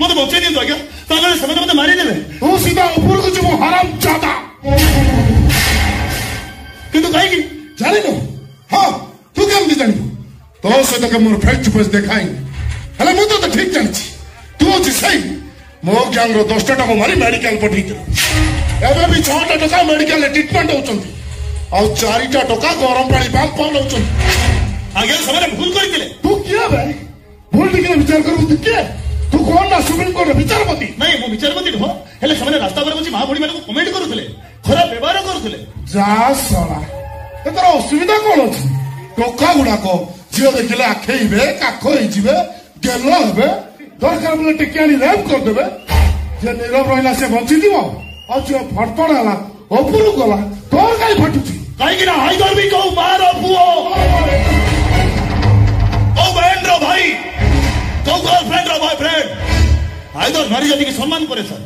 मत बचे दियो आज्ञा ताले समय मते मारी देबे तू सीधा ऊपर को जो हराम जादा किंतु काहे की जाने नो हां तू केम दी जानी तो से तो के मोर फेस टू फेस देखाई हले मु तो ठीक जानी तू अछि सही मो गैंग रो 10 टा को मारी मेडिकल पठी एबे भी 6 टा टका मेडिकल ट्रीटमेंट होचंती और 4 टा टका गरम पानी पाम पाम होचंती आगे समय भूल करथिले तू किया भाई भूल दिखे विचार करू तू के तू कौन ना सुप्रीम कोर्ट विचारपति नहीं मो विचारपति ढो हेले समय रास्ता पर बची महाबोडी माने को कमेंट करूथिले खराब व्यवहार करूथिले जा सला एतर असुविधा कोन अछि टोका गुडा को जियो देखले आखेइबे काखो हिजिबे गेलो हेबे दरकार बोले टिकियानी रैप कर देबे जे नीरव रहिला से बंची दिवो आ जो फटफड़ाला ओपुरु गला तोर काई फटुची काई कि ना हाइदर भी कहू मारो पुओ ओ बहन रो भाई तो गर्लफ्रेंड रो बॉयफ्रेंड हाइदर नारी जाति की सम्मान करे सर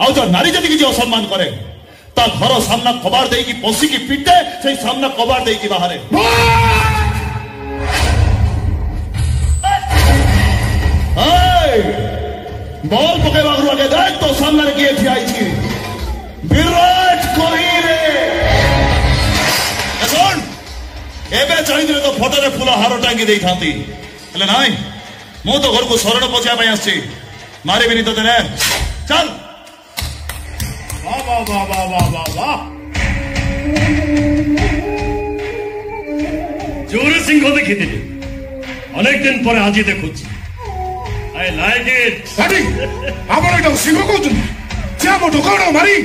आ जो नारी जाति की जो सम्मान करे ता घर सामना कबाड़ देई की पसी की पिटे से सामना कबाड़ देई की बाहर बॉल पके बागरू आगे देख तो सामने किए थी आई थी विराट कोहली रे कौन एबे चाहिए तो फोटो रे फूल हार टांगी देई थांती हेले नाई मु तो घर को शरण पहुंचा पाई आसी मारे भी नहीं तो तेरे चल वाह वाह वाह वाह वाह वाह वाह जोरे सिंह देखिथिली अनेक दिन पर आज देखुची आई लाइक इट साडी आपण एटा सिंह कहउछन जे मो ढोकाडो मारी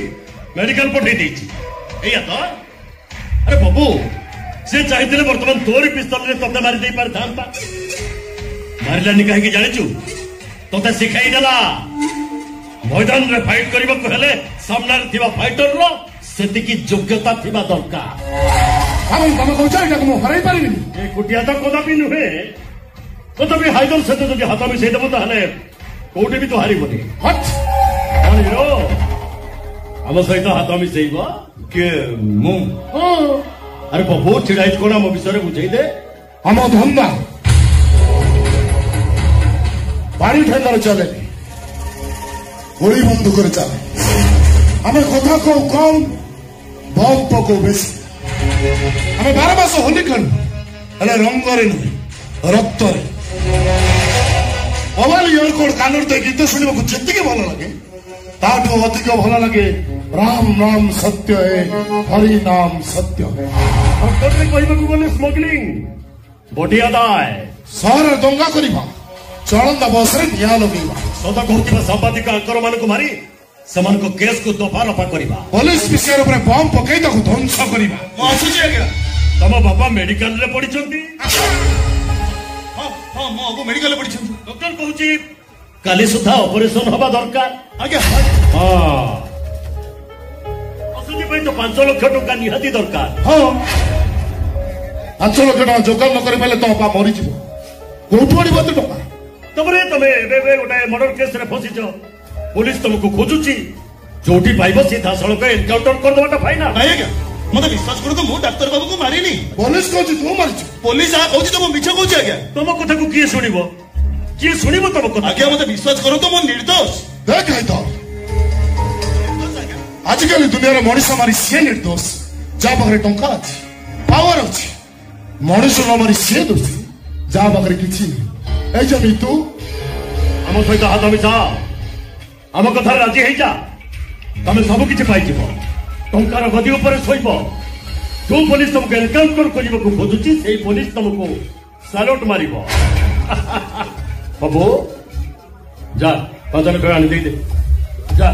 मेडिकल पठे देछि एया तो अरे बाबू से चाहिए वर्तमान तोरी पिस्तल रे तोते मारी देई पार थांता मारलानी कहीं की जानिचु तोते सिखाई देला मैदान रे फाइट करबा को हेले सामना रे थिबा फाइटर रो सेति की योग्यता थिबा दरकार हम तम कहउछ एटा को हराई पारिबिनी ए कुटिया तो कदापि नुहे कदापि हाइदर सेते जदि हाथ में सेदबो ताहले कोठे भी तो हारिबोनी हट मानी रो हम सहित हाथ में सेइबो के मु अरे बाबू छिड़ाई कोना मो विषय रे बुझाई दे हम धंदा बाड़ी ठेंगार चले गोली बंदूक चले हमें कथा को कम बम पको बेसी हमें 12 मास होली करू हेले रंगरे नुहे रक्तरे मोबाइल इयरकोड कानर दे गीत शुणा जी भल लगे ताठू अधिक भल लगे राम नाम सत्य है हरि नाम सत्य है कहले स्मगलिंग बढ़िया दाय सहर दंगा करवा चलंदा बस रे निया लगेवा सदा कहतिबा संपादिक आंकर मानको मारी समान को केस को दफा रफा करवा पुलिस विषय रे बम पकई ताको ध्वंस करवा मो आसुची आज्ञा तम बाबा मेडिकल रे पढिचंती हां हां मो आगो मेडिकल रे पढिचंती डॉक्टर कहूची काली सुधा ऑपरेशन हबा दरकार आज्ञा हां असुची पे तो 5 लाख टका निहाती दरकार हां 5 लाख टका जोगाड़ न करे पहले तो अपा मरि जीवो कोठो आडी बत टका तमरे तमे एबे गोटे मर्डर केस रे फसिछ पुलिस तुमको खोजुची जोटी पाइबो सीधा सड़क एनकाउंटर कर देबाटा फाइनल नहीं आज्ञा मते विश्वास करू तो मु डॉक्टर बाबू को मारिनी पुलिस कहछि तू मारिछ पुलिस आ कहछि तो मु मिछ कहछि आज्ञा तुम कथा को किए सुनिबो तुम कथा आज्ञा मते विश्वास करू तो मु निर्दोष देख है तो आजकल दुनिया रे मଣିଷ मारी से निर्दोष जा बगरे टंका अछि पावर अछि मଣିଷ न मारी से दोषी जा बगरे किछि ए जमी तू हम सहित हाथ मिसा आम कथा राजी हो जा तमें सब किसी पाई टंकार गदी उपर शोब जो पुलिस तुमको एनकाउंटर करने को खोजुची से पुलिस तुमको साल्यूट मार बाबू जा 5 लाख आनी दे जा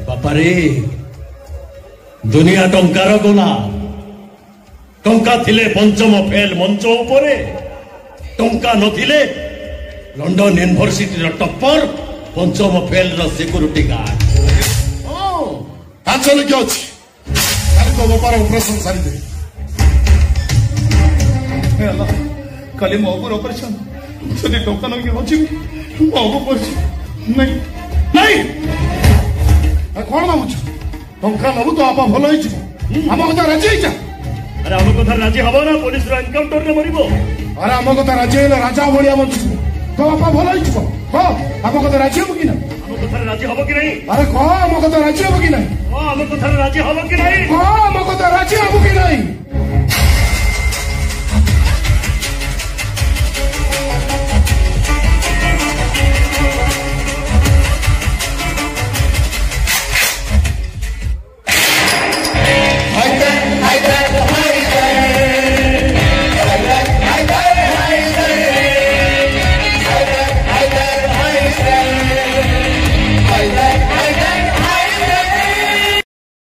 बापा रे दुनिया टंकार गोला टंका थिले पंचम फेल मंच उपरे टंका नथिले लंडन यूनिवर्सिटी टप्पर पंचम फेल सिक्यूरीटी गार्ड आंचल क्या अच्छी तो बेपार ऑपरेशन सारी दे खाली मो ऑपरेशन जदि टंका नगे अछि मो पर नहीं नहीं कौन भावुच टंका नबु तो आपा भल होई ଆମ କଥା ରାଜି ହେଇଛ? ଆରେ ଆମ କଥା ରାଜି ହବ ନା ପୋଲିସର ଏନକାଉଣ୍ଟରରେ ମରିବ? ଆରେ ଆମ କଥା ରାଜି ହେଲେ ରାଜା ଭଳିଆ ବଞ୍ଚିବ। ତୋ ବାପା ଭଲ ହେଇଯିବ। କହ ଆମ କଥା ରାଜି ହବ କି ନାହିଁ? ଆମ କଥାରେ ରାଜି ହବ କି ନାହିଁ? ଆରେ କହ ଆମ କଥା ରାଜି ହବ କି ନାହିଁ? ଆମ କଥାରେ ରାଜି ହବ କି ନାହିଁ? କହ ଆମ କଥା ରାଜି ହବ କି ନାହିଁ?